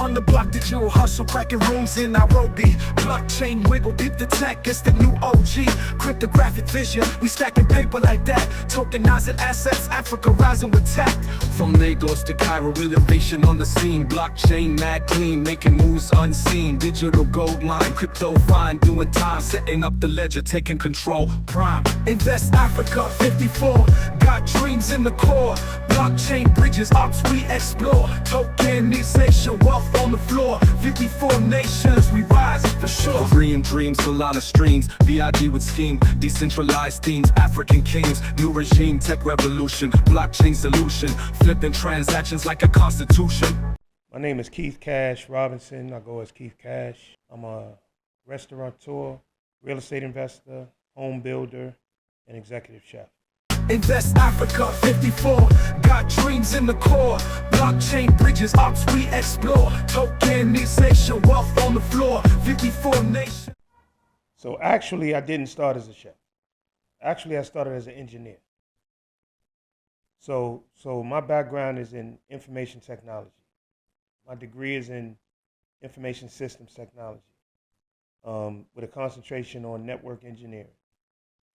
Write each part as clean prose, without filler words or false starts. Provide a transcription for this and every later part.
On the block, digital hustle, cracking rooms in Nairobi. Blockchain wiggle, deep the tech, it's the new OG. Cryptographic vision, we stacking paper like that. Tokenizing assets, Africa rising with tech. From Lagos to Cairo, innovation on the scene. Blockchain mad clean, making moves unseen. Digital gold mine, crypto fine, doing time. Setting up the ledger, taking control. Prime, invest Africa 54. Got dreams in the core. Blockchain bridges, ops we explore. Tokenization, wealth on the floor. 54 nations, we rise for sure. Korean dreams, Solana streams. VIG with scheme, decentralized themes. African kings, new regime, tech revolution. Blockchain solution, flipping transactions like a constitution. My name is Keith Cash Robinson. I go as Keith Cash. I'm a restaurateur, real estate investor, home builder, and executive chef. Invest Africa 54. Got dreams in the core. Blockchain bridges, ops we explore. Tokenization, wealth on the floor. 54 nations. So actually, I didn't start as a chef. Actually, I started as an engineer. So my background is in information technology. My degree is in information systems technology, with a concentration on network engineering.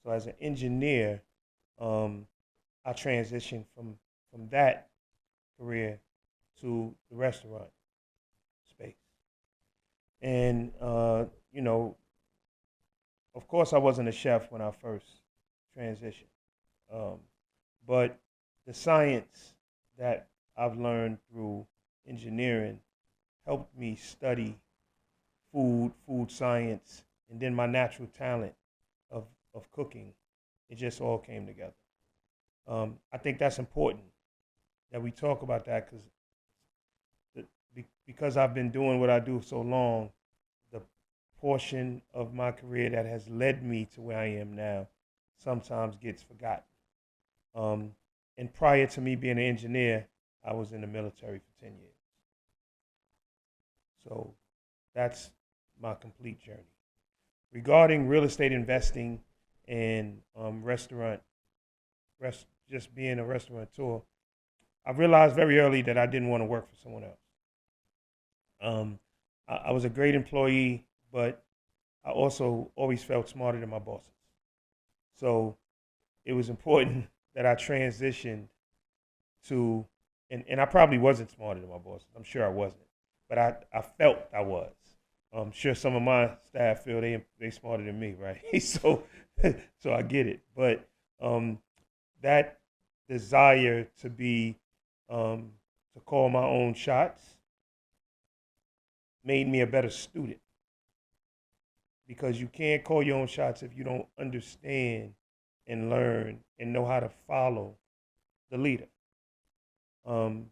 So as an engineer, I transitioned from that career to the restaurant space. And, of course I wasn't a chef when I first transitioned. But the science that I've learned through engineering helped me study food science, and then my natural talent of cooking. It just all came together. I think that's important that we talk about that because I've been doing what I do so long, the portion of my career that has led me to where I am now sometimes gets forgotten. And prior to me being an engineer, I was in the military for 10 years. So that's my complete journey. Regarding real estate investing and just being a restaurateur, I realized very early that I didn't want to work for someone else. I was a great employee, but I also always felt smarter than my bosses. So it was important that I transitioned to, and I probably wasn't smarter than my bosses. I'm sure I wasn't, but I felt I was. I'm sure some of my staff feel they smarter than me, right? So I get it. But that desire to be to call my own shots made me a better student, because you can't call your own shots if you don't understand and learn and know how to follow the leader. The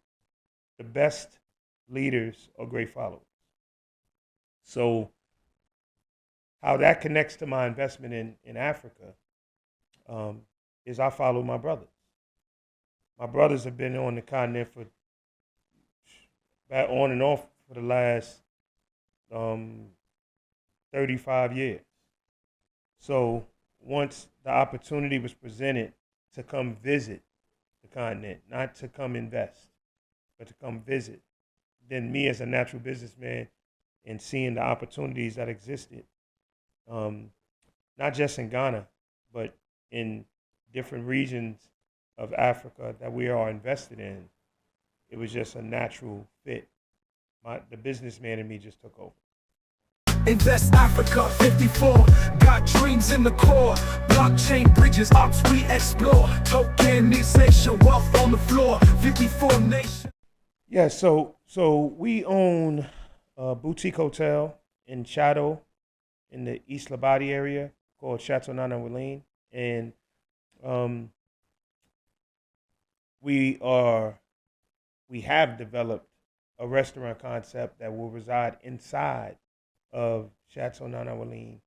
best leaders are great followers. So how that connects to my investment in Africa is I follow my brothers. My brothers have been on the continent for on and off for the last 35 years. So once the opportunity was presented to come visit the continent, not to come invest, but to come visit, then me as a natural businessman and seeing the opportunities that existed, not just in Ghana, but in different regions of Africa that we are invested in, it was just a natural fit. The businessman in me just took over. Invest Africa 54. Got dreams in the core. Blockchain bridges, ops we explore. Tokenization, wealth on the floor. 54 nations. Yeah, so we own a boutique hotel in Chateau, in the East Labadi area, called Chateau Nana Willeen. And we have developed a restaurant concept that will reside inside of Chateau Nana Willeen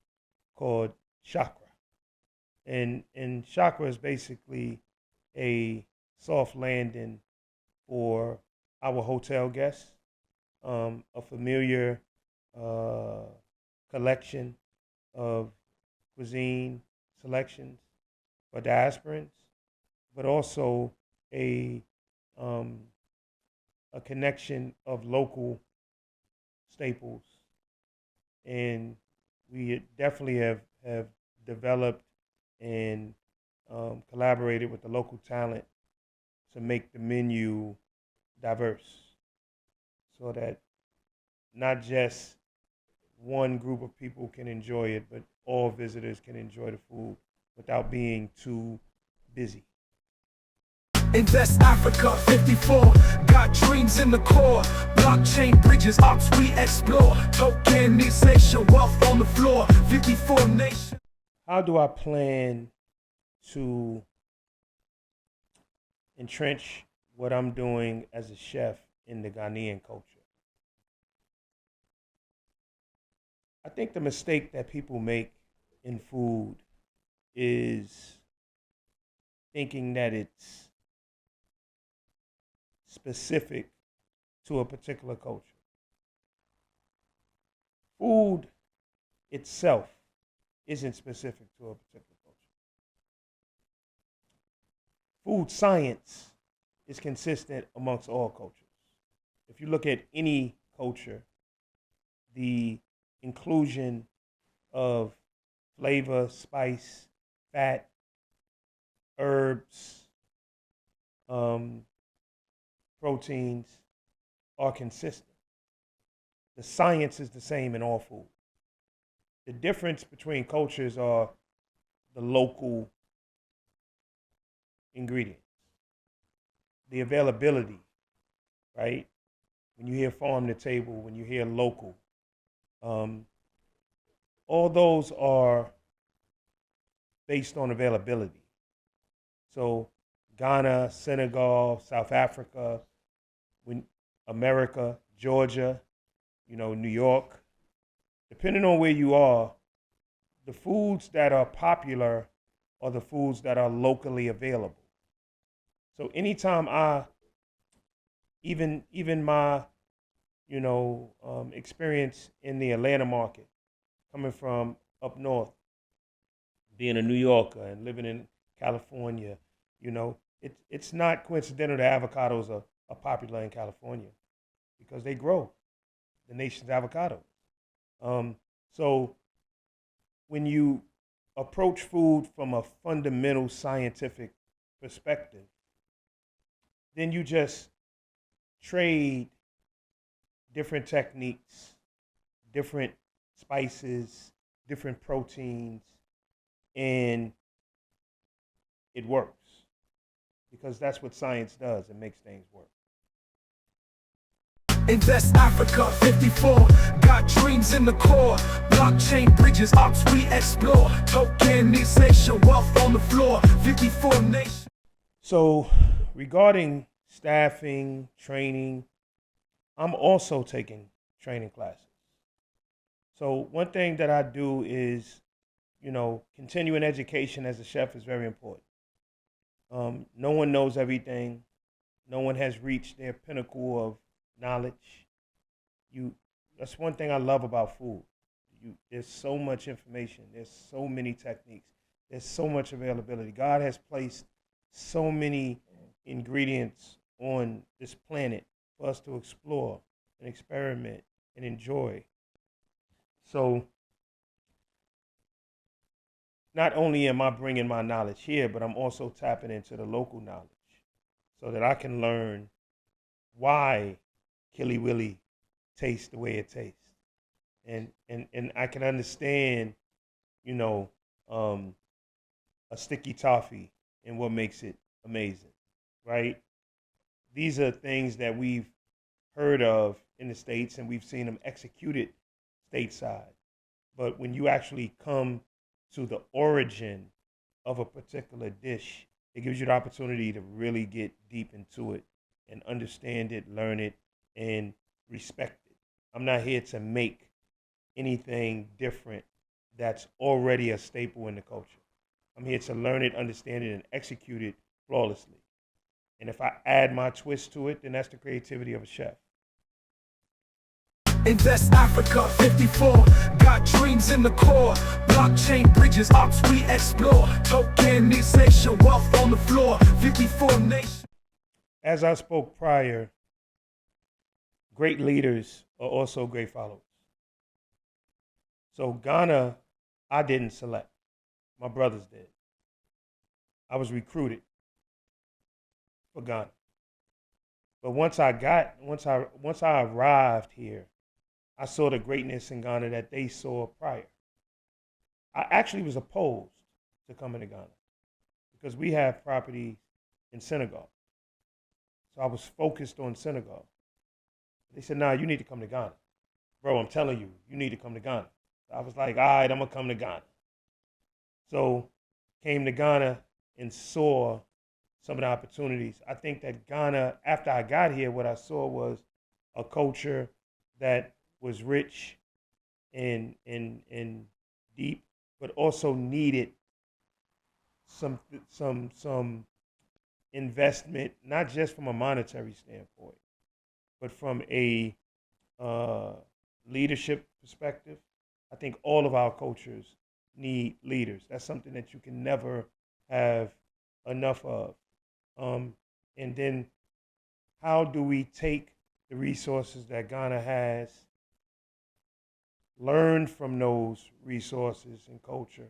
called Chakra. And Chakra is basically a soft landing for our hotel guests, a familiar collection of cuisine selections for diasporans, but also a connection of local staples, and we definitely have developed and collaborated with the local talent to make the menu diverse, so that not just one group of people can enjoy it, but all visitors can enjoy the food without being too busy. Invest Africa 54, got dreams in the core. Blockchain bridges, ops we explore. Tokenization, wealth on the floor. 54 nation. How do I plan to entrench what I'm doing as a chef in the Ghanaian culture? I think the mistake that people make in food is thinking that it's specific to a particular culture. Food itself isn't specific to a particular culture. Food science is consistent amongst all cultures. If you look at any culture, the inclusion of flavor, spice, fat, herbs, proteins are consistent. The science is the same in all food. The difference between cultures are the local ingredients, the availability, right? When you hear farm to table, when you hear local, all those are based on availability. So Ghana, Senegal, South Africa, America, Georgia, New York, depending on where you are, the foods that are popular are the foods that are locally available. So anytime even my, experience in the Atlanta market, coming from up north, being a New Yorker and living in California, it's not coincidental that avocados are popular in California because they grow the nation's avocados. So when you approach food from a fundamental scientific perspective, then you just trade different techniques, different spices, different proteins, and it works because that's what science does. It makes things work. Invest Africa 54, got dreams in the core. Blockchain bridges, ops we explore. Tokenization, wealth on the floor. 54 nation. So regarding staffing, training, I'm also taking training classes. So one thing that I do is, continuing education as a chef is very important. No one knows everything. No one has reached their pinnacle of knowledge. That's one thing I love about food. There's so much information. There's so many techniques. There's so much availability. God has placed so many ingredients on this planet for us to explore and experiment and enjoy. So not only am I bringing my knowledge here, but I'm also tapping into the local knowledge so that I can learn why Killy Willy tastes the way it tastes. And I can understand, a sticky toffee and what makes it amazing, right? These are things that we've heard of in the States and we've seen them executed stateside. But when you actually come to the origin of a particular dish, it gives you the opportunity to really get deep into it and understand it, learn it, and respect it. I'm not here to make anything different that's already a staple in the culture. I'm here to learn it, understand it, and execute it flawlessly. And if I add my twist to it, then that's the creativity of a chef. Invest Africa 54, got dreams in the core. Blockchain bridges, ops we explore. Tokenization, wealth on the floor. 54 nation. As I spoke prior, great leaders are also great followers. So Ghana, I didn't select. My brothers did. I was recruited for Ghana. But once I arrived here, I saw the greatness in Ghana that they saw prior. I actually was opposed to coming to Ghana because we have property in Senegal. So I was focused on Senegal. They said, nah, you need to come to Ghana. Bro, I'm telling you, you need to come to Ghana. I was like, all right, I'm going to come to Ghana. So came to Ghana and saw some of the opportunities. I think that Ghana, after I got here, what I saw was a culture that was rich and deep, but also needed some investment, not just from a monetary standpoint, but from a leadership perspective. I think all of our cultures need leaders. That's something that you can never have enough of. And then how do we take the resources that Ghana has, learn from those resources and culture,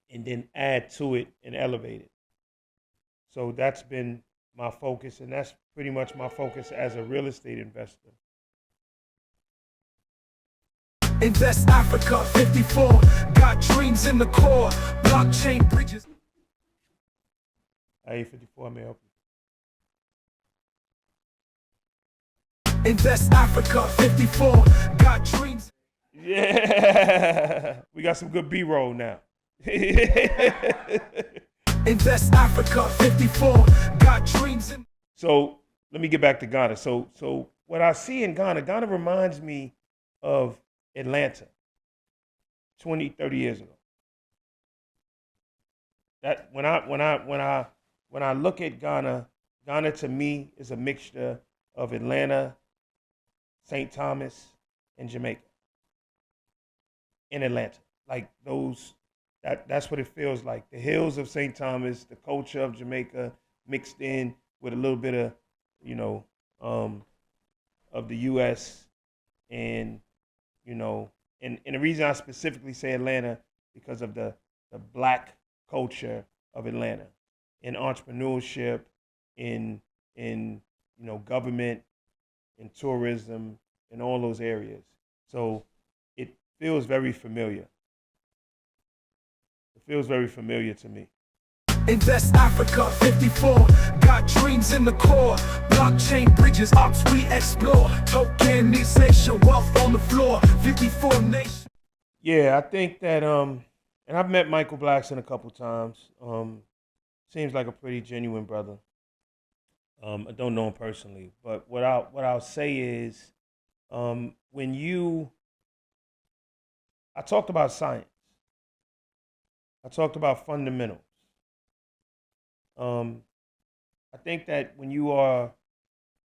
and then add to it and elevate it? So that's been my focus, and that's pretty much my focus as a real estate investor. Invest Africa 54, got dreams in the core, blockchain bridges. Hey, 54, I may help you. Invest Africa 54, got dreams. Yeah, we got some good B-roll now. Invest Africa 54, got dreams in. So let me get back to Ghana. So what I see in Ghana reminds me of Atlanta 20, 30 years ago. That when I look at Ghana to me is a mixture of Atlanta, St. Thomas, and Jamaica. In Atlanta, like those, that's what it feels like. The hills of St. Thomas, the culture of Jamaica mixed in with a little bit of, of the U.S. and, and the reason I specifically say Atlanta because of the black culture of Atlanta, in entrepreneurship, in government, in tourism, in all those areas. So it feels very familiar. It feels very familiar to me. Invest Africa 54, got dreams in the core, blockchain bridges, ops we explore, tokenization, wealth on the floor, 54 nations. Yeah, I think that, and I've met Michael Blackson a couple times. Seems like a pretty genuine brother. I don't know him personally, but what I'll say is, I talked about science. I talked about fundamentals. I think that when you are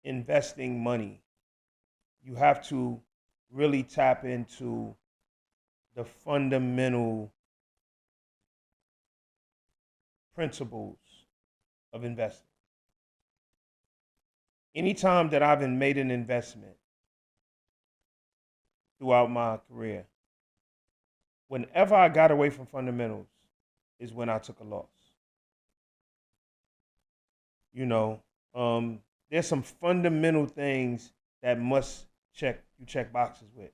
investing money, you have to really tap into the fundamental principles of investing. Anytime that I've made an investment throughout my career, whenever I got away from fundamentals is when I took a loss. There's some fundamental things that you check boxes with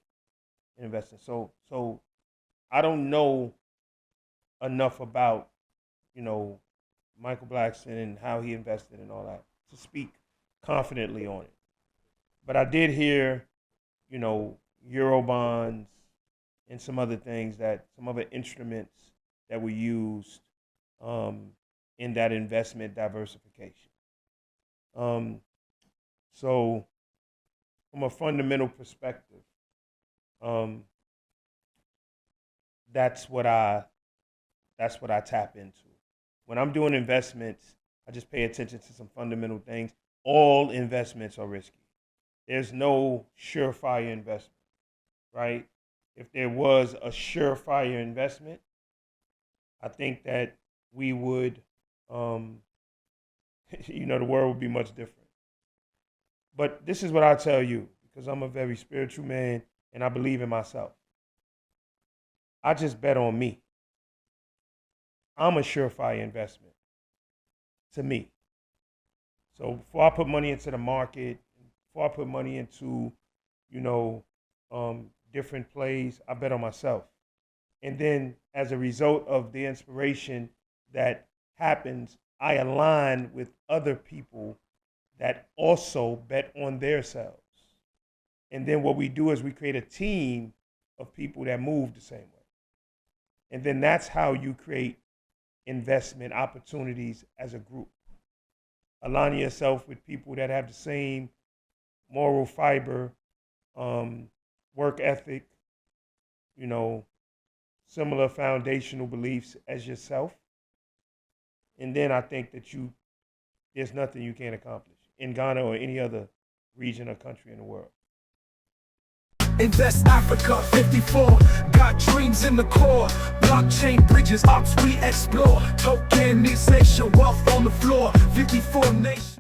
in investing. So I don't know enough about, Michael Blackson and how he invested and all that to speak confidently on it. But I did hear, Euro bonds and some other instruments that were used in that investment diversification. So from a fundamental perspective, that's what I tap into. When I'm doing investments, I just pay attention to some fundamental things. All investments are risky. There's no surefire investment, right? If there was a surefire investment, I think that we would, the world would be much different. But this is what I tell you, because I'm a very spiritual man and I believe in myself. I just bet on me. I'm a surefire investment to me. So before I put money into the market, before I put money into, you know, different plays, I bet on myself. And then as a result of the inspiration that happens, I align with other people that also bet on themselves. And then what we do is we create a team of people that move the same way. And then that's how you create investment opportunities as a group. Align yourself with people that have the same moral fiber, work ethic, you know, similar foundational beliefs as yourself. And then I think that there's nothing you can't accomplish in Ghana or any other region or country in the world. Invest Africa 54, got dreams in the core. Blockchain bridges, ops we explore. Tokenization, wealth on the floor. 54 nations.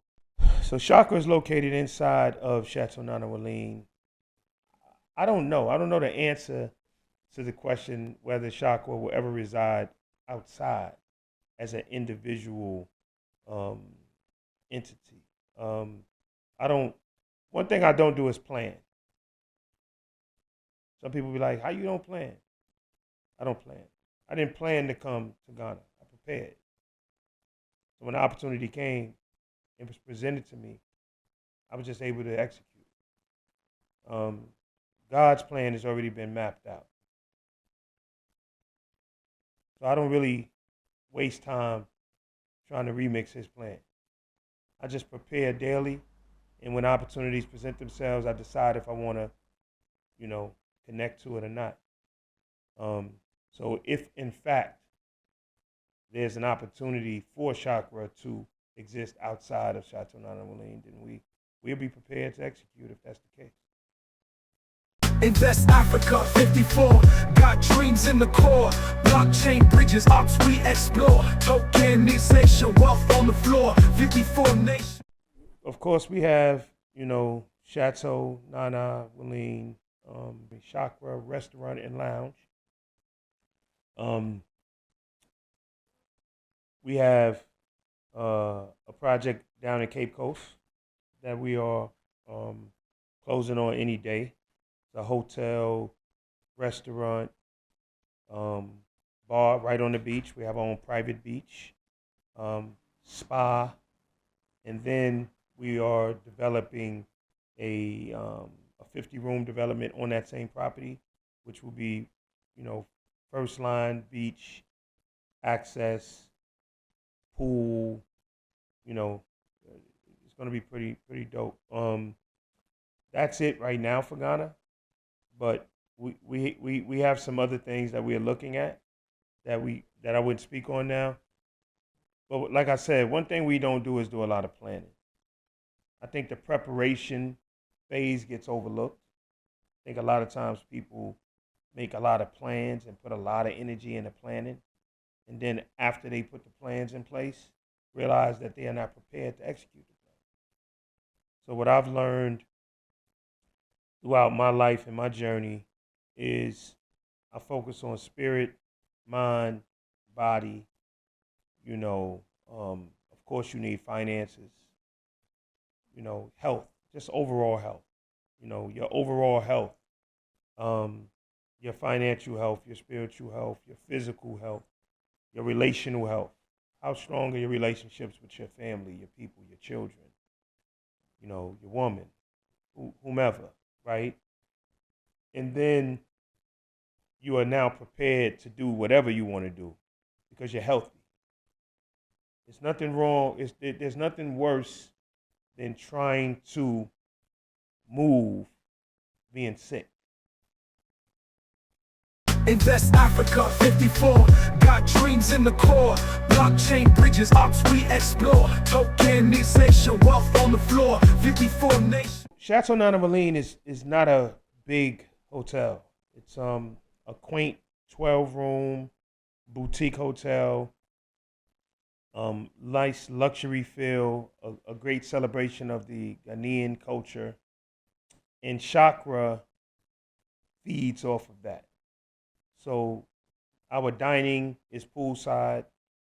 So Chakra is located inside of Chateau Nana Walene. I don't know. I don't know the answer to the question whether Chakra will ever reside outside as an individual entity. One thing I don't do is plan. Some people be like, how you don't plan? I don't plan. I didn't plan to come to Ghana. I prepared. So when the opportunity came and was presented to me, I was just able to execute. God's plan has already been mapped out. So I don't really waste time trying to remix his plan. I just prepare daily, and when opportunities present themselves, I decide if I want to, connect to it or not. So if in fact there's an opportunity for Chakra to exist outside of Chateau Nana Walene, then we'll be prepared to execute if that's the case. Invest Africa 54, got dreams in the core. Blockchain bridges, ops we explore. Tokenization, wealth on the floor. 54 nations. Of course, we have, Chateau Nana Walene, Chakra Restaurant and Lounge. We have a project down in Cape Coast that we are closing on any day. It's a hotel, restaurant, bar right on the beach. We have our own private beach, spa, and then we are developing a 50-room development on that same property, which will be, first line beach access, pool. It's going to be pretty dope. That's it right now for Ghana, but we have some other things that we are looking at that I wouldn't speak on now. But like I said, one thing we don't do is do a lot of planning. I think the preparation phase gets overlooked. I think a lot of times people make a lot of plans and put a lot of energy into planning. And then after they put the plans in place, realize that they are not prepared to execute the plan. So what I've learned throughout my life and my journey is I focus on spirit, mind, body. Of course you need finances, health, just overall health. Your overall health, your financial health, your spiritual health, your physical health, your relational health. How strong are your relationships with your family, your people, your children, your woman, whomever, right? And then you are now prepared to do whatever you want to do because you're healthy. There's nothing wrong. There's nothing worse than trying to move being sick. Invest Africa 54, got dreams in the core. Blockchain bridges, ops we explore. Tokenization, wealth on the floor. 54 nations. Chateau Nana Walene is not a big hotel. It's a quaint 12-room boutique hotel. Nice luxury feel, a great celebration of the Ghanaian culture, and chakra feeds off of that. So our dining is poolside.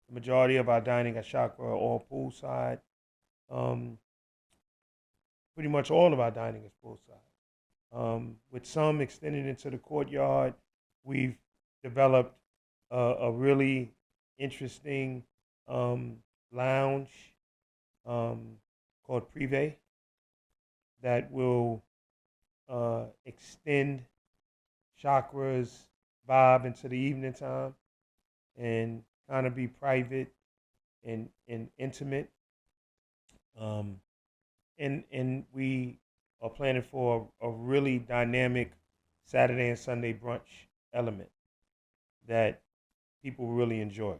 The majority of our dining at Chakra are all poolside. Um, Pretty much all of our dining is poolside. With some extended into the courtyard, we've developed a really interesting um, lounge called Privé that will extend Chakra's vibe into the evening time and kind of be private and intimate. Um, and we are planning for a really dynamic Saturday and Sunday brunch element that people really enjoy.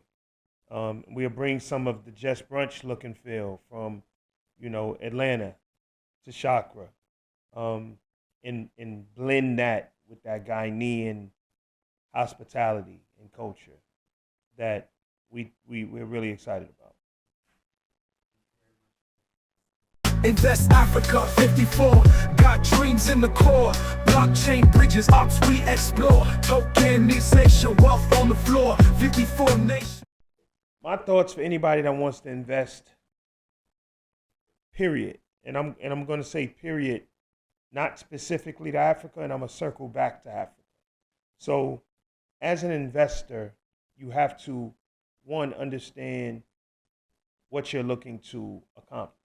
We'll bring some of the just brunch look and feel from, Atlanta to Chakra, um, and blend that with that Ghanaian hospitality and culture that we're really excited about. Invest Africa 54. Got dreams in the core. Blockchain bridges, ops we explore. Tokenization, wealth on the floor. 54 nations. My thoughts for anybody that wants to invest, period. And I'm going to say period, not specifically to Africa, and I'm going to circle back to Africa. So, as an investor, you have to, one, understand what you're looking to accomplish.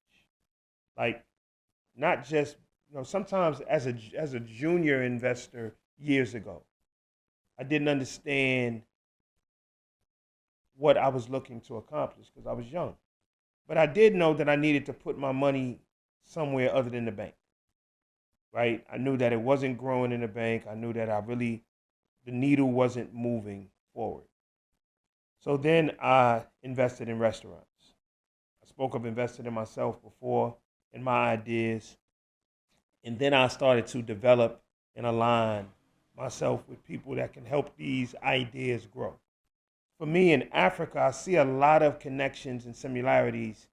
Like, not just, sometimes as a junior investor years ago, I didn't understand what I was looking to accomplish because I was young. But I did know that I needed to put my money somewhere other than the bank, right? I knew that it wasn't growing in the bank. I knew that the needle wasn't moving forward. So then I invested in restaurants. I spoke of investing in myself before, in my ideas. And then I started to develop and align myself with people that can help these ideas grow. For me in Africa, I see a lot of connections and similarities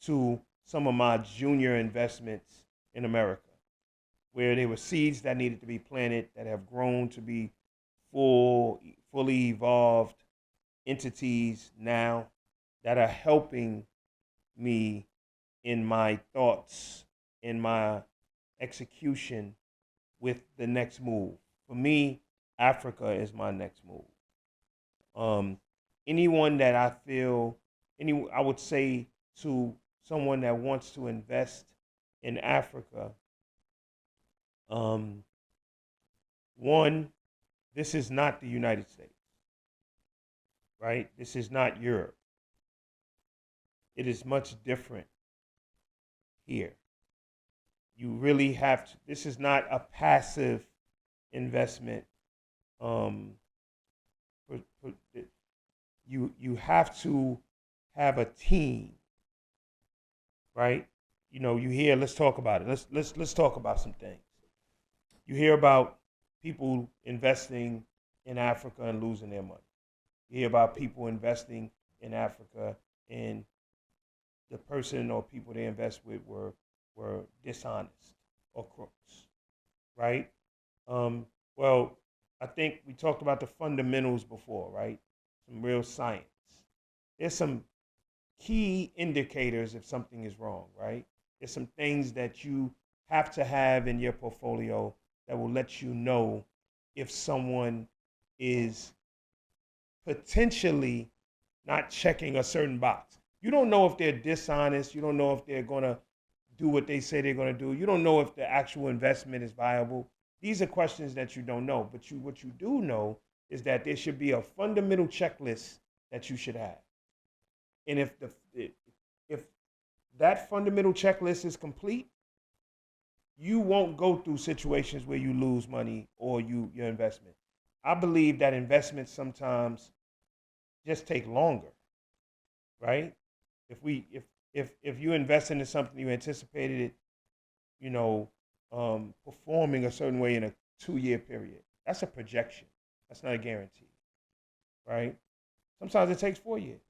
to some of my junior investments in America, where there were seeds that needed to be planted that have grown to be fully evolved entities now that are helping me in my thoughts, in my execution with the next move. For me, Africa is my next move. Anyone that I would say to someone that wants to invest in Africa, one, this is not the United States, right? This is not Europe. It is much different here. You really have to, this is not a passive investment. You have to have a team, right? You hear, let's talk about it. Let's talk about some things. You hear about people investing in Africa and losing their money. You hear about people investing in Africa and the person or people they invest with were dishonest or crooks, right? Well, I think we talked about the fundamentals before, right? Some real science. There's some key indicators if something is wrong, right? There's some things that you have to have in your portfolio that will let you know if someone is potentially not checking a certain box. You don't know if they're dishonest. You don't know if they're going to do what they say they're going to do. You don't know if the actual investment is viable. These are questions that you don't know. But what you do know is that there should be a fundamental checklist that you should have. And if that fundamental checklist is complete, you won't go through situations where you lose money or your investment. I believe that investments sometimes just take longer, right? If you invest into something, you anticipated it, performing a certain way in a 2-year period. That's a projection. That's not a guarantee, right? Sometimes it takes 4 years.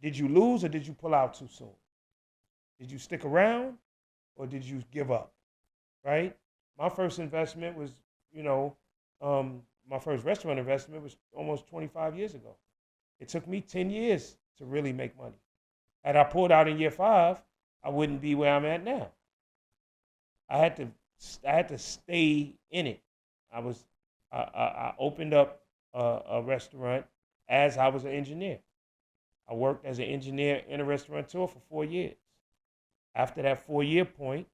Did you lose or did you pull out too soon? Did you stick around or did you give up? Right? My first investment was, my first restaurant investment was almost 25 years ago. It took me 10 years to really make money. Had I pulled out in year 5, I wouldn't be where I'm at now. I had to stay in it. I opened up a restaurant as I was an engineer. I worked as an engineer and a restaurateur for 4 years. After that 4-year point,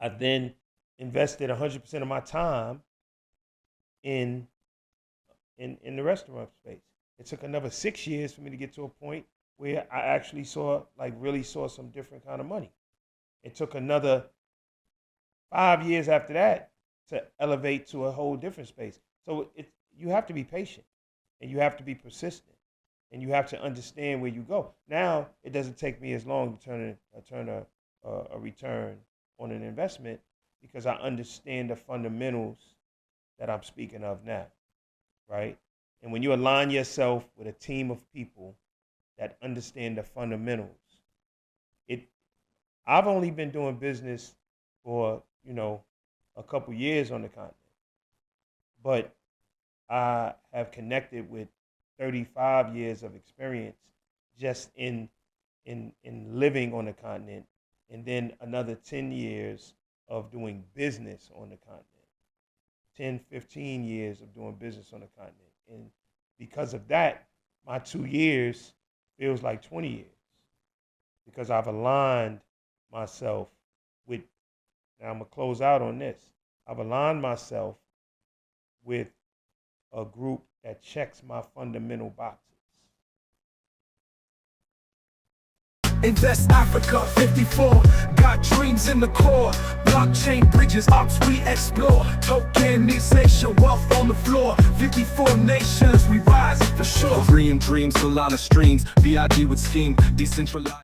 I then invested 100% of my time in the restaurant space. It took another 6 years for me to get to a point where I actually really saw some different kind of money. It took another 5 years after that to elevate to a whole different space. So you have to be patient and you have to be persistent and you have to understand where you go. Now, it doesn't take me as long to turn a return on an investment because I understand the fundamentals that I'm speaking of now, right? And when you align yourself with a team of people that understand the fundamentals, I've only been doing business for, a couple years on the continent, but I have connected with 35 years of experience just in living on the continent, and then another 10 years of doing business on the continent, 10, 15 years of doing business on the continent. And because of that, my 2 years feels like 20 years because I've aligned myself with, now I'm going to close out on this. I've aligned myself with a group that checks my fundamental boxes. Invest Africa 54, got dreams in the core. Blockchain bridges, ops we explore. Tokenization, wealth on the floor. 54 nations, we rise for sure. Korean dreams, Solana streams. BIG with scheme, decentralized.